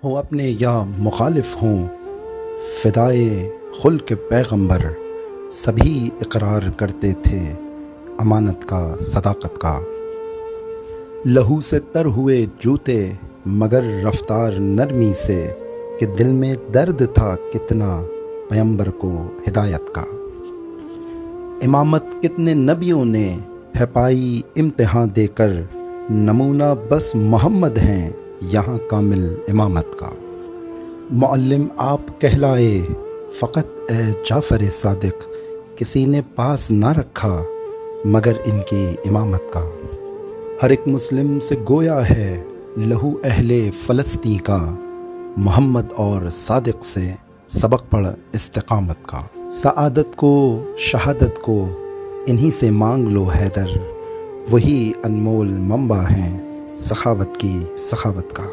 ہوں اپنے یا مخالف ہوں، فدائے خلق پیغمبر سبھی اقرار کرتے تھے امانت کا، صداقت کا۔ لہو سے تر ہوئے جوتے مگر رفتار نرمی سے، کہ دل میں درد تھا کتنا پیغمبر کو ہدایت کا۔ امامت کتنے نبیوں نے ہے پائی امتحان دے کر، نمونہ بس محمد ہیں یہاں کامل امامت کا۔ معلم آپ کہلائے فقط اے جعفر صادق، کسی نے پاس نہ رکھا مگر ان کی امامت کا۔ ہر ایک مسلم سے گویا ہے لہو اہل فلسطین کا، محمد اور صادق سے سبق پڑھ استقامت کا۔ سعادت کو شہادت کو انہی سے مانگ لو حیدر، وہی انمول منبع ہیں سخاوت کی سخاوت کا۔